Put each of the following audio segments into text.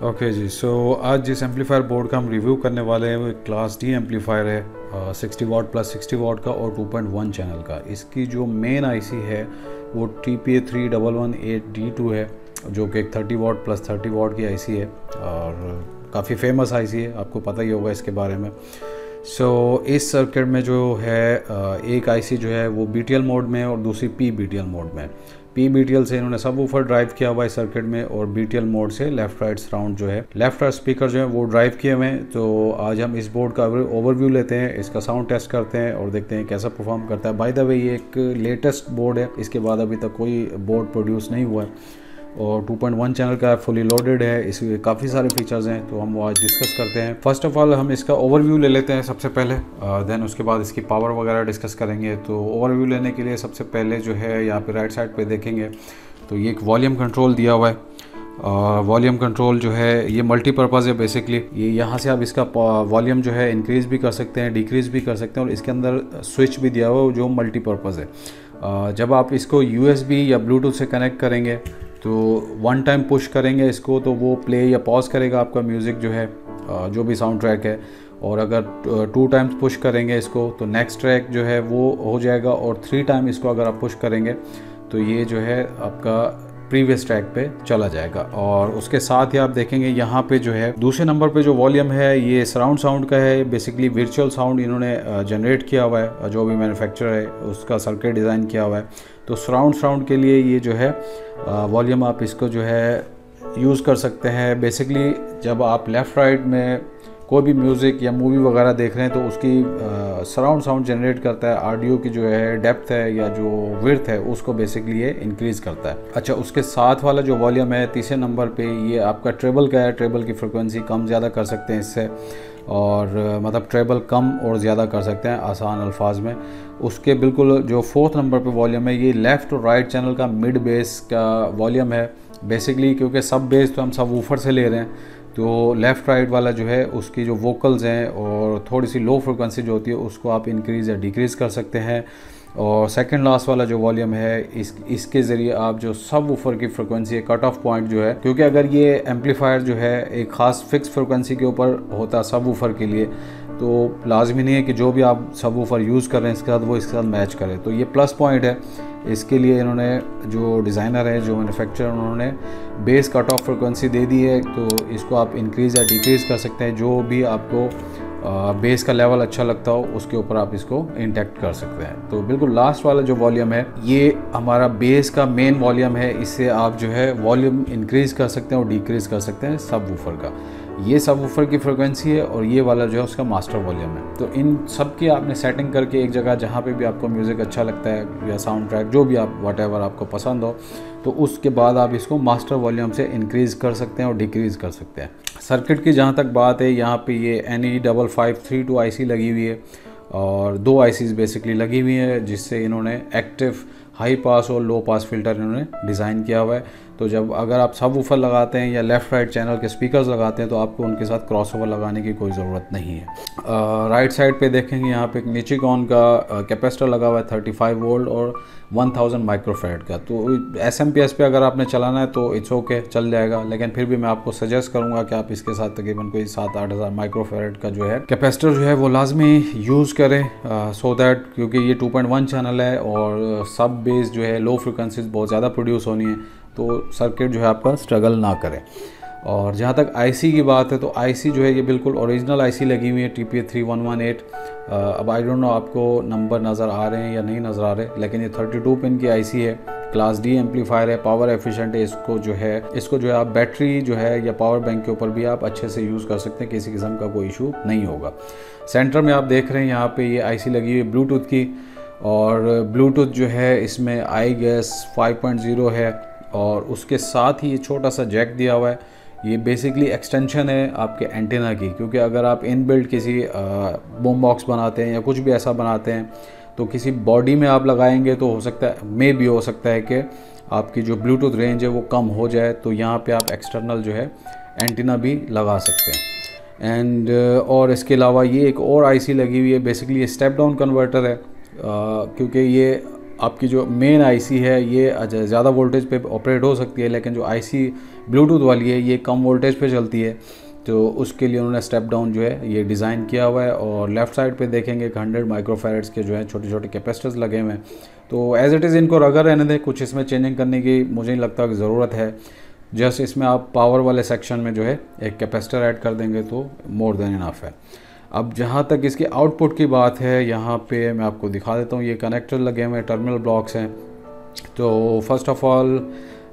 Okay जी, सो आज जिस amplifier board का हम रिव्यू करने वाले हैं वो एक क्लास डी एम्पलीफायर है, 60 वाट प्लस 60 वाट का और 2.1 चैनल का। इसकी जो मेन आईसी है वो TPA3118D2 है, जो कि एक 30 वाट प्लस 30 वाट की आईसी है और काफ़ी फेमस आईसी है, आपको पता ही होगा इसके बारे में। इस सर्किट में जो है एक आईसी जो है वो BTL मोड में है और दूसरी PBTL मोड में। PBTL से इन्होंने सब वूफर ड्राइव किया हुआ है सर्किट में और BTL मोड से लेफ़्ट राइट सराउंड जो है, लेफ़्ट राइट स्पीकर जो है वो ड्राइव किए हुए हैं। तो आज हम इस बोर्ड का ओवरव्यू लेते हैं, इसका साउंड टेस्ट करते हैं और देखते हैं कैसा परफॉर्म करता है। बाय द वे ये एक लेटेस्ट बोर्ड है, इसके बाद अभी तक कोई बोर्ड प्रोड्यूस नहीं हुआ है और 2.1 चैनल का फुली लोडेड है, इसमें काफ़ी सारे फीचर्स हैं, तो हम वो आज डिस्कस करते हैं। फर्स्ट ऑफ ऑल हम इसका ओवरव्यू ले लेते हैं सबसे पहले, देन उसके बाद इसकी पावर वगैरह डिस्कस करेंगे। तो ओवरव्यू लेने के लिए सबसे पहले जो है यहाँ पे राइट साइड पे देखेंगे तो ये एक वॉल्यूम कंट्रोल दिया हुआ है। वॉल्यूम कंट्रोल जो है ये मल्टीपर्पज़ है बेसिकली। ये यहाँ से आप इसका वॉल्यूम जो है इंक्रीज़ भी कर सकते हैं, डिक्रीज़ भी कर सकते हैं और इसके अंदर स्विच भी दिया हुआ है जो मल्टीपर्पज़ है। जब आप इसको USB या ब्लूटूथ से कनेक्ट करेंगे तो वन टाइम पुश करेंगे इसको तो वो प्ले या पॉज करेगा आपका म्यूज़िक जो है, जो भी साउंड ट्रैक है। और अगर 2 टाइम्स पुश करेंगे इसको तो नेक्स्ट ट्रैक जो है वो हो जाएगा और 3 टाइम इसको अगर आप पुश करेंगे तो ये जो है आपका प्रीवियस ट्रैक पे चला जाएगा। और उसके साथ ही आप देखेंगे यहाँ पे जो है दूसरे नंबर पे जो वॉल्यूम है ये सराउंड साउंड का है, बेसिकली वर्चुअल साउंड इन्होंने जनरेट किया हुआ है, जो भी मैन्युफैक्चरर है उसका सर्किट डिज़ाइन किया हुआ है। तो सराउंड साउंड के लिए ये जो है वॉल्यूम आप इसको जो है यूज़ कर सकते हैं। बेसिकली जब आप लेफ़्ट राइट में कोई भी म्यूज़िक या मूवी वगैरह देख रहे हैं तो उसकी सराउंड साउंड जनरेट करता है, ऑडियो की जो है डेप्थ है या जो विड्थ है उसको बेसिकली ये इंक्रीज़ करता है। अच्छा, उसके साथ वाला जो वॉल्यूम है तीसरे नंबर पे ये आपका ट्रेबल का है, ट्रेबल की फ्रिक्वेंसी कम ज़्यादा कर सकते हैं इससे, और मतलब ट्रेबल कम और ज़्यादा कर सकते हैं आसान अल्फाज में। उसके बिल्कुल जो 4th नंबर पे वॉल्यूम है ये लेफ़्ट और राइट चैनल का मिड बेस का वॉल्यूम है बेसिकली, क्योंकि सब बेस तो हम सब वूफर से ले रहे हैं तो लेफ़्ट राइट वाला जो है उसकी जो वोकल्स हैं और थोड़ी सी लो फ्रिक्वेंसी जो होती है उसको आप इंक्रीज़ या डिक्रीज़ कर सकते हैं। और सेकंड लास्ट वाला जो वॉल्यूम है इसके ज़रिए आप जो सब वूफर की फ्रिक्वेंसी है, कट ऑफ पॉइंट जो है, क्योंकि अगर ये एम्पलीफायर जो है एक ख़ास फिक्स फ्रिक्वेंसी के ऊपर होता सब वूफर के लिए तो लाजमी नहीं है कि जो भी आप सब वूफर यूज़ कर रहे हैं इसके साथ वो इसके साथ मैच करे। तो ये प्लस पॉइंट है, इसके लिए इन्होंने जो डिज़ाइनर है, जो मैन्युफैक्चरर, उन्होंने बेस कट ऑफ फ्रिक्वेंसी दे दी है, तो इसको आप इंक्रीज़ या डिक्रीज़ कर सकते हैं। जो भी आपको बेस का लेवल अच्छा लगता हो उसके ऊपर आप इसको इंटेक्ट कर सकते हैं। तो बिल्कुल लास्ट वाला जो वॉल्यूम है ये हमारा बेस का मेन वॉल्यूम है, इससे आप जो है वॉल्यूम इंक्रीज़ कर सकते हैं और डिक्रीज़ कर सकते हैं सब वूफर का। ये सब वूफर की फ्रिक्वेंसी है और ये वाला जो है उसका मास्टर वॉल्यूम है। तो इन सब की आपने सेटिंग करके एक जगह जहाँ पे भी आपको म्यूज़िक अच्छा लगता है या साउंड ट्रैक जो भी आप व्हाटएवर आपको पसंद हो तो उसके बाद आप इसको मास्टर वॉल्यूम से इंक्रीज़ कर सकते हैं और डिक्रीज़ कर सकते हैं। सर्किट की जहाँ तक बात है यहाँ पे ये NE5532 आईसी लगी हुई है और 2 आईसीज बेसिकली लगी हुई हैं जिससे इन्होंने एक्टिव हाई पास और लो पास फिल्टर इन्होंने डिज़ाइन किया हुआ है। तो जब अगर आप सब वूफर लगाते हैं या लेफ़्ट राइट चैनल के स्पीकर्स लगाते हैं तो आपको उनके साथ क्रॉसओवर लगाने की कोई ज़रूरत नहीं है। राइट साइड पे देखेंगे यहाँ पे एक निचिकॉन का कैपेसिटर लगा हुआ है 35 वोल्ट और 1000 माइक्रोफैराड का। तो SMPS पे अगर आपने चलाना है तो इट्स ओके, चल जाएगा, लेकिन फिर भी मैं आपको सजेस्ट करूँगा कि आप इसके साथ तकरीबन कोई 7-8 हज़ार माइक्रोफैराड का जो है कैपेसिटर जो है वो लाजमी यूज़ करें, सो दैट, क्योंकि ये 2.1 चैनल है और सब बेस जो है लो फ्रिक्वेंसीज बहुत ज़्यादा प्रोड्यूस होनी है तो सर्किट जो है आपका स्ट्रगल ना करे। और जहाँ तक आईसी की बात है तो आईसी जो है ये बिल्कुल ओरिजिनल आईसी लगी हुई है TPA3118। अब आई डोंट नो आपको नंबर नज़र आ रहे हैं या नहीं नज़र आ रहे, लेकिन ये 32 पिन की आईसी है, क्लास डी एम्पलीफायर है, पावर एफिशिएंट है। इसको जो है आप बैटरी जो है या पावर बैंक के ऊपर भी आप अच्छे से यूज़ कर सकते हैं, किसी किस्म का कोई इशू नहीं होगा। सेंटर में आप देख रहे हैं यहाँ पे ये आईसी लगी हुई है ब्लूटूथ की, और ब्लूटूथ जो है इसमें आई गेस 5.0 है और उसके साथ ही ये छोटा सा जैक दिया हुआ है। ये बेसिकली एक्सटेंशन है आपके एंटीना की, क्योंकि अगर आप इनबिल्ट किसी बूम बॉक्स बनाते हैं या कुछ भी ऐसा बनाते हैं तो किसी बॉडी में आप लगाएंगे तो हो सकता है कि आपकी जो ब्लूटूथ रेंज है वो कम हो जाए, तो यहाँ पे आप एक्सटर्नल जो है एंटीना भी लगा सकते हैं। और इसके अलावा ये एक और आईसी लगी हुई है, बेसिकली ये स्टेप डाउन कन्वर्टर है, क्योंकि ये आपकी जो मेन आईसी है ये ज़्यादा वोल्टेज पे ऑपरेट हो सकती है, लेकिन जो आईसी ब्लूटूथ वाली है ये कम वोल्टेज पे चलती है, तो उसके लिए उन्होंने स्टेप डाउन जो है ये डिज़ाइन किया हुआ है। और लेफ़्ट साइड पे देखेंगे 100 माइक्रोफैरड्स के जो है छोटे छोटे कैपेसिटर्स लगे हुए हैं। तो एज़ इट इज़ इनको रखा रहने दें, कुछ इसमें चेंजिंग करने की मुझे नहीं लगता कि ज़रूरत है। जस्ट इसमें आप पावर वाले सेक्शन में जो है एक कैपेसिटर ऐड कर देंगे तो मोर देन इनफ है। अब जहाँ तक इसके आउटपुट की बात है, यहाँ पे मैं आपको दिखा देता हूँ। ये कनेक्टर लगे हुए टर्मिनल ब्लॉक्स हैं। तो फर्स्ट ऑफ ऑल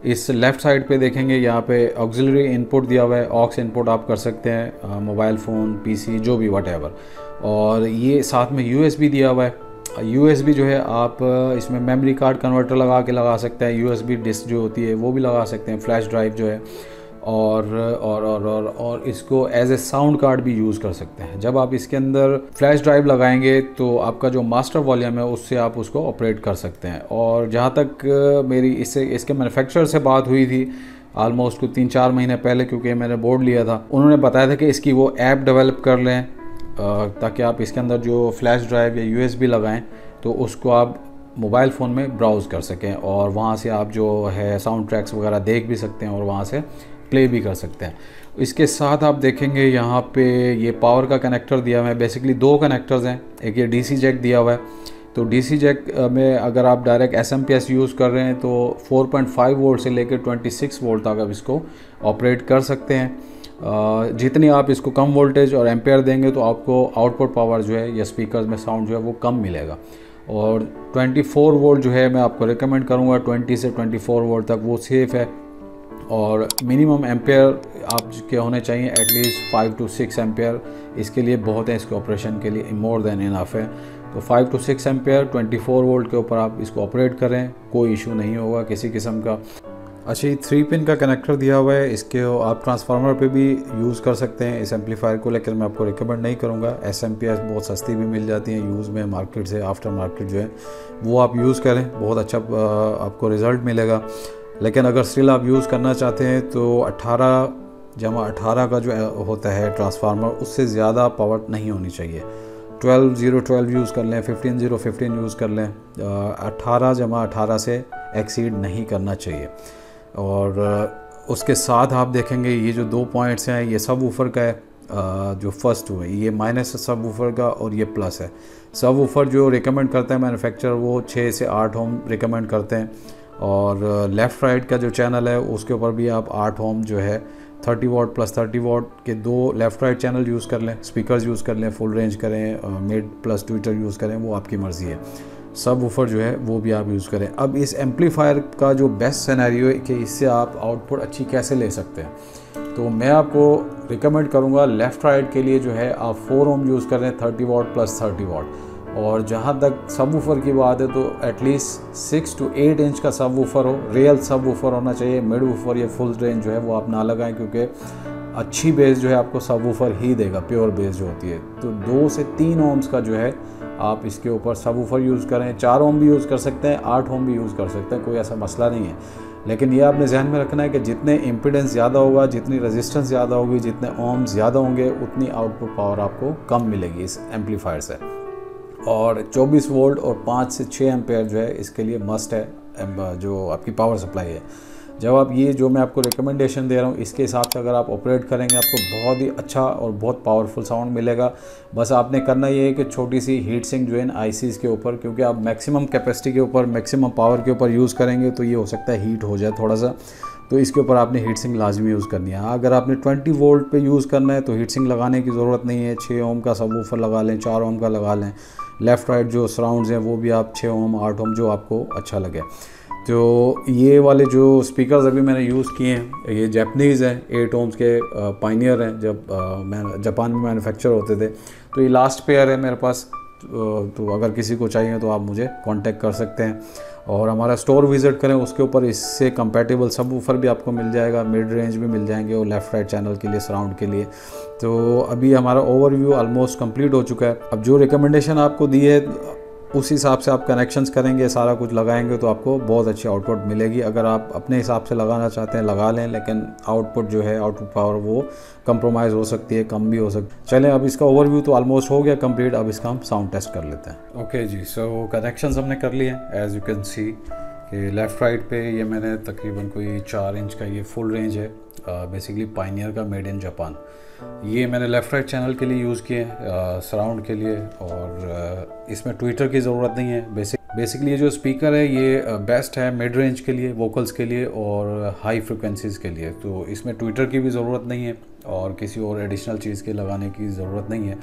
इस लेफ़्ट साइड पे देखेंगे यहाँ पे ऑक्सिलरी इनपुट दिया हुआ है, ऑक्स इनपुट आप कर सकते हैं, मोबाइल फ़ोन, पीसी, जो भी व्हाटएवर। और ये साथ में यूएसबी दिया हुआ है। यूएसबी जो है आप इसमें मेमोरी कार्ड कन्वर्टर लगा सकते हैं, यूएसबी डिस्क जो होती है वो भी लगा सकते हैं, फ्लैश ड्राइव जो है, और इसको एज ए साउंड कार्ड भी यूज़ कर सकते हैं। जब आप इसके अंदर फ्लैश ड्राइव लगाएंगे तो आपका जो मास्टर वॉल्यूम है उससे आप उसको ऑपरेट कर सकते हैं। और जहाँ तक मेरी इसके मैन्युफैक्चरर से बात हुई थी ऑलमोस्ट कुछ 3-4 महीने पहले, क्योंकि मैंने बोर्ड लिया था, उन्होंने बताया था कि इसकी वो ऐप डेवलप कर लें ताकि आप इसके अंदर जो फ्लैश ड्राइव या यूएसबी लगाएं तो उसको आप मोबाइल फ़ोन में ब्राउज़ कर सकें, और वहाँ से आप जो है साउंड ट्रैक्स वगैरह देख भी सकते हैं और वहाँ से प्ले भी कर सकते हैं। इसके साथ आप देखेंगे यहाँ पे ये पावर का कनेक्टर दिया हुआ है। बेसिकली 2 कनेक्टर्स हैं, एक ये डीसी जैक दिया हुआ है। तो डीसी जैक में अगर आप डायरेक्ट एसएमपीएस यूज़ कर रहे हैं तो 4.5 वोल्ट से लेकर 26 वोल्ट तक आप इसको ऑपरेट कर सकते हैं। जितनी आप इसको कम वोल्टेज और एम्पेयर देंगे तो आपको आउटपुट पावर जो है या स्पीकर्स में साउंड जो है वो कम मिलेगा। और 24 वोल्ट जो है मैं आपको रिकमेंड करूँगा, 20 से 24 वोल्ट तक वो सेफ़ है। और मिनिमम एम्पेयर आपके होने चाहिए एटलीस्ट 5 to 6 एम्पेयर, इसके लिए बहुत है, इसके ऑपरेशन के लिए मोर देन इनफ है। तो 5 to 6 एम्पेयर 24 वोल्ट के ऊपर आप इसको ऑपरेट करें, कोई इशू नहीं होगा किसी किस्म का। अच्छा, ये 3 पिन का कनेक्टर दिया हुआ है, इसके आप ट्रांसफार्मर पे भी यूज़ कर सकते हैं इस एम्पलीफायर को, लेकिन मैं आपको रिकमेंड नहीं करूँगा। एसएमपीएस बहुत सस्ती भी मिल जाती हैं यूज़ में मार्केट से, आफ्टर मार्केट जो है वो आप यूज़ करें, बहुत अच्छा आपको रिज़ल्ट मिलेगा। लेकिन अगर स्टिल आप यूज़ करना चाहते हैं तो 18/18 का जो होता है ट्रांसफार्मर, उससे ज़्यादा पावर नहीं होनी चाहिए। 12/012 यूज़ कर लें, 15/015 यूज़ कर लें, 18/18 से एक्सीड नहीं करना चाहिए। और उसके साथ आप देखेंगे ये जो 2 पॉइंट्स हैं ये सब वूफर का है। जो फर्स्ट है ये माइनस सब वूफर का और ये प्लस है। सब वूफर जो रिकमेंड करते हैं मैन्युफैक्चरर वो 6 से 8 ओम रिकमेंड करते हैं। और लेफ़्ट राइट का जो चैनल है उसके ऊपर भी आप 8 ओम जो है 30 वॉट प्लस 30 वॉट के 2 लेफ़्ट राइट चैनल यूज़ कर लें, स्पीकर्स यूज़ कर लें, फुल रेंज करें, मिड प्लस ट्विटर यूज़ करें, वो आपकी मर्ज़ी है। सब वूफर जो है वो भी आप यूज़ करें। अब इस एम्पलीफायर का जो बेस्ट सिनेरियो है कि इससे आप आउटपुट अच्छी कैसे ले सकते हैं, तो मैं आपको रिकमेंड करूँगा लेफ़्ट राइट के लिए जो है आप 4 ओम यूज़ करें, 30 वॉट प्लस 30 वॉट। और जहाँ तक सब वूफर की बात है तो एटलीस्ट 6 to 8 इंच का सब वूफर हो, रियल सब वूफर होना चाहिए। मिड वूफर या फुल रेंज जो है वो आप ना लगाएं, क्योंकि अच्छी बेस जो है आपको सब वूफर ही देगा, प्योर बेस जो होती है। तो 2 से 3 ओम्स का जो है आप इसके ऊपर सब वूफर यूज़ करें। 4 ओम भी यूज़ कर सकते हैं, 8 ओम भी यूज़ कर सकते हैं, कोई ऐसा मसला नहीं है। लेकिन ये आपने ध्यान में रखना है कि जितने इम्पीडेंस ज़्यादा होगा, जितनी रेजिस्टेंस ज़्यादा होगी, जितने ओम ज़्यादा होंगे, उतनी आउटपुट पावर आपको कम मिलेगी इस एम्पलीफायर से। और 24 वोल्ट और 5 से 6 एम्पेयर जो है इसके लिए मस्ट है जो आपकी पावर सप्लाई है। जब आप ये जो मैं आपको रिकमेंडेशन दे रहा हूँ इसके हिसाब से अगर आप ऑपरेट करेंगे आपको बहुत ही अच्छा और बहुत पावरफुल साउंड मिलेगा। बस आपने करना ये है कि छोटी सी हीट सिंक जो है ना आईसीज़ के ऊपर, क्योंकि आप मैक्सिमम कैपेसिटी के ऊपर, मैक्सिमम पावर के ऊपर यूज़ करेंगे तो ये हो सकता है हीट हो जाए थोड़ा सा, तो इसके ऊपर आपने हीट सिंक लाजमी यूज़ करनी है। अगर आपने 20 वोल्ट पे यूज़ करना है तो हीट सिंक लगाने की ज़रूरत नहीं है। 6 ओम का सब वूफर लगा लें, 4 ओम का लगा लें। लेफ़्ट राइट जो सराउंड्स हैं वो भी आप 6 ओम 8 ओम जो आपको अच्छा लगे। तो ये वाले जो स्पीकर्स अभी मैंने यूज़ किए हैं ये जैपनीज़ हैं, 8 ओम्स के पायनियर हैं, जब मैं जापान में मैन्युफैक्चर होते थे। तो ये लास्ट पेयर है मेरे पास, तो अगर किसी को चाहिए तो आप मुझे कांटेक्ट कर सकते हैं। और हमारा स्टोर विज़िट करें, उसके ऊपर इससे कंपैटिबल सब वूफर भी आपको मिल जाएगा, मिड रेंज भी मिल जाएंगे और लेफ़्ट राइट चैनल के लिए, सराउंड के लिए। तो अभी हमारा ओवरव्यू ऑलमोस्ट कंप्लीट हो चुका है। अब जो रिकमेंडेशन आपको दी है उस हिसाब से आप कनेक्शंस करेंगे, सारा कुछ लगाएंगे तो आपको बहुत अच्छी आउटपुट मिलेगी। अगर आप अपने हिसाब से लगाना चाहते हैं लगा लें, लेकिन आउटपुट जो है, आउटपुट पावर वो कंप्रोमाइज़ हो सकती है, कम भी हो सकती है। चलें, अब इसका ओवरव्यू तो ऑलमोस्ट हो गया कंप्लीट। अब इसका हम साउंड टेस्ट कर लेते हैं। ओके जी, सो कनेक्शंस हमने कर लिए हैं। एज़ यू कैन सी कि लेफ़्ट राइट पे ये मैंने तकरीबन कोई 4 इंच का ये फुल रेंज है, बेसिकली पायनियर का, मेड इन जापान। ये मैंने लेफ़्ट राइट चैनल के लिए यूज़ किए, सराउंड के लिए, और इसमें ट्विटर की ज़रूरत नहीं है। बेसिकली ये जो स्पीकर है ये बेस्ट है मिड रेंज के लिए, वोकल्स के लिए और हाई फ्रिक्वेंसीज़ के लिए। तो इसमें ट्विटर की भी ज़रूरत नहीं है और किसी और एडिशनल चीज़ के लगाने की ज़रूरत नहीं है।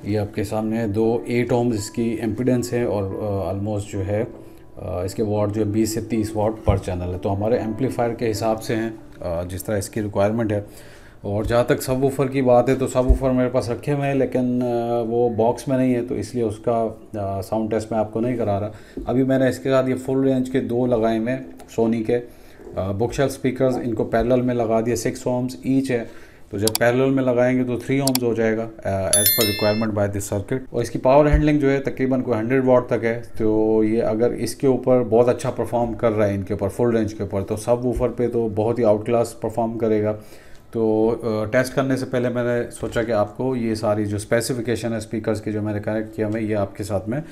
ये आपके सामने 8 ohms इसकी एम्पीडेंस है और ऑलमोस्ट जो है इसके वाट जो है 20 से 30 वाट पर चैनल है। तो हमारे एम्पलीफायर के हिसाब से हैं जिस तरह इसकी रिक्वायरमेंट है। और जहाँ तक सबवूफर की बात है तो सबवूफर मेरे पास रखे हुए हैं, लेकिन वो बॉक्स में नहीं है, तो इसलिए उसका साउंड टेस्ट मैं आपको नहीं करा रहा। अभी मैंने इसके साथ ये फुल रेंज के 2 लगाए में सोनी के बुकशेल्फ स्पीकर्स, इनको पैरेलल में लगा दिए। 6 ohms ईच है, तो जब पैरेलल में लगाएंगे तो 3 ohms हो जाएगा as per requirement by this circuit. और इसकी पावर हैंडलिंग जो है तकरीबन कोई 100 वाट तक है। तो ये अगर इसके ऊपर बहुत अच्छा परफॉर्म कर रहा है, इनके ऊपर फुल रेंज के ऊपर, तो सबवूफर पे तो बहुत ही आउट क्लास परफॉर्म करेगा। तो टेस्ट करने से पहले मैंने सोचा कि आपको ये सारी जो स्पेसिफिकेशन है स्पीकर्स की जो मैंने कनेक्ट किया, मैं ये आपके साथ में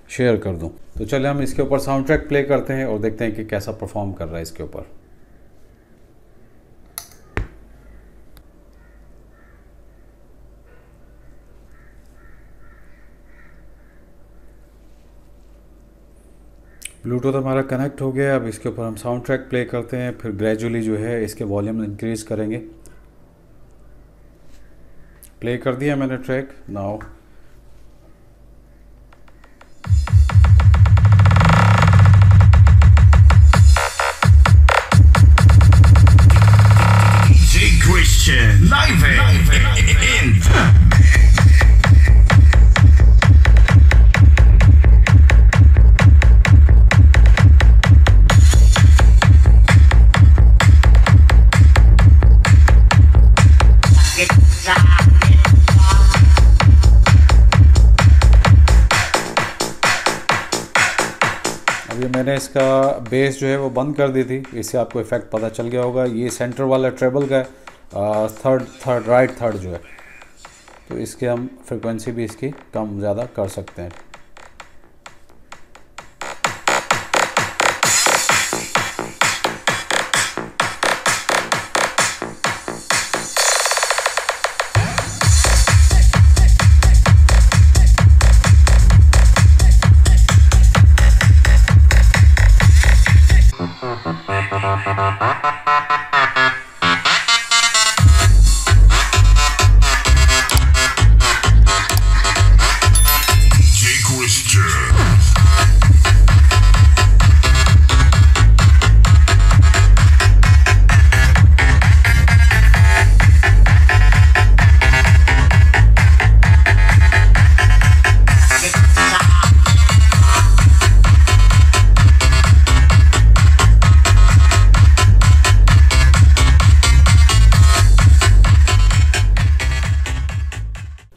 शेयर कर दूं। तो चलिए हम इसके ऊपर साउंड ट्रैक प्ले करते हैं और देखते हैं कि कैसा परफॉर्म कर रहा है इसके ऊपर। ब्लूटूथ हमारा कनेक्ट हो गया। अब इसके ऊपर हम साउंड ट्रैक प्ले करते हैं, फिर ग्रेजुअली जो है इसके वॉल्यूम इंक्रीज़ करेंगे। प्ले कर दिया मैंने track. Now Christian live in मैंने इसका बेस जो है वो बंद कर दी थी, इससे आपको इफेक्ट पता चल गया होगा। ये सेंटर वाला ट्रेबल का थर्ड राइट थर्ड जो है, तो इसके हम फ्रिक्वेंसी भी इसकी कम ज़्यादा कर सकते हैं।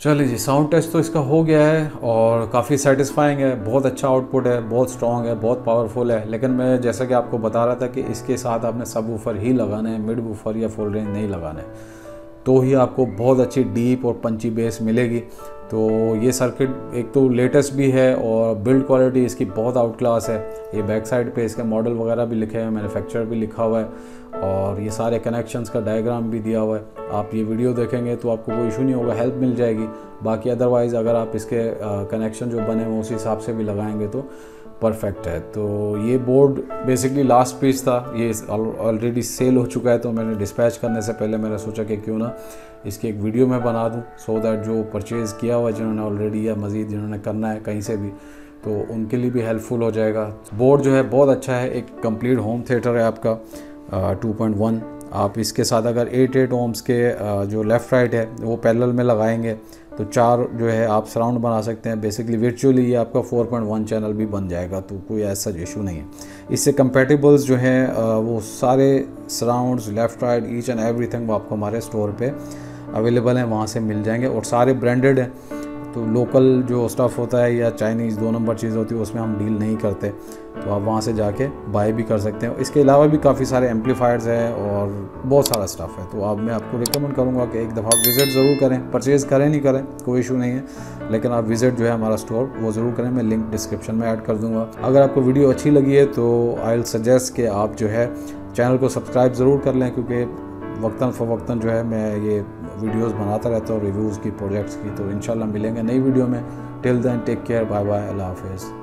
चलिए जी, साउंड टेस्ट तो इसका हो गया है और काफ़ी सेटिस्फाइंग है, बहुत अच्छा आउटपुट है, बहुत स्ट्रॉन्ग है, बहुत पावरफुल है। लेकिन मैं जैसा कि आपको बता रहा था कि इसके साथ आपने सब वूफर ही लगाना है, मिड वूफर या फुल रेंज नहीं लगाना है, तो ही आपको बहुत अच्छी डीप और पंची बेस मिलेगी। तो ये सर्किट एक तो लेटेस्ट भी है और बिल्ड क्वालिटी इसकी बहुत आउट क्लास है। ये बैक साइड पे इसके मॉडल वगैरह भी लिखे हैं, मैन्युफैक्चरर भी लिखा हुआ है और ये सारे कनेक्शंस का डायग्राम भी दिया हुआ है। आप ये वीडियो देखेंगे तो आपको कोई इशू नहीं होगा, हेल्प मिल जाएगी। बाकी अदरवाइज़ अगर आप इसके कनेक्शन जो बने हुए उस हिसाब से भी लगाएंगे तो परफेक्ट है। तो ये बोर्ड बेसिकली लास्ट पीस था, ये ऑलरेडी सेल हो चुका है, तो मैंने डिस्पैच करने से पहले मैंने सोचा कि क्यों ना इसकी एक वीडियो मैं बना दूं, सो दैट जो परचेज़ किया हुआ है जिन्होंने ऑलरेडी या मज़ीद जिन्होंने करना है कहीं से भी, तो उनके लिए भी हेल्पफुल हो जाएगा। बोर्ड जो है बहुत अच्छा है, एक कंप्लीट होम थिएटर है आपका 2.1। आप इसके साथ अगर 8 ohms के जो लेफ़्ट राइट है वो पैरेलल में लगाएंगे तो 4 जो है आप सराउंड बना सकते हैं। बेसिकली वर्चुअली ये आपका 4.1 चैनल भी बन जाएगा, तो कोई ऐसा इशू नहीं है। इससे कंपेटिबल्स जो हैं वो सारे surrounds left right each and everything वो आपको हमारे स्टोर पे अवेलेबल हैं, वहाँ से मिल जाएंगे और सारे ब्रांडेड हैं। तो लोकल जो स्टफ़ होता है या चाइनीज़ 2 नंबर चीज़ होती है उसमें हम डील नहीं करते, तो आप वहाँ से जाके बाय भी कर सकते हैं। इसके अलावा भी काफ़ी सारे एम्पलीफायर्स हैं और बहुत सारा स्टफ़ है, तो मैं आपको रिकमेंड करूँगा कि एक दफ़ा विज़िट ज़रूर करें। परचेज़ करें नहीं करें कोई इशू नहीं है, लेकिन आप विज़िट जो है हमारा स्टोर वो ज़रूर करें। मैं लिंक डिस्क्रिप्शन में ऐड कर दूँगा। अगर आपको वीडियो अच्छी लगी है तो आई विल सजेस्ट कि आप जो है चैनल को सब्सक्राइब ज़रूर कर लें, क्योंकि वक्तन फ़वक्तन जो है मैं ये वीडियोस बनाता रहता हूँ रिव्यूज़ की, प्रोजेक्ट्स की। तो इंशाल्लाह मिलेंगे नई वीडियो में। Till then take care, bye bye, अल्लाह हाफिज़।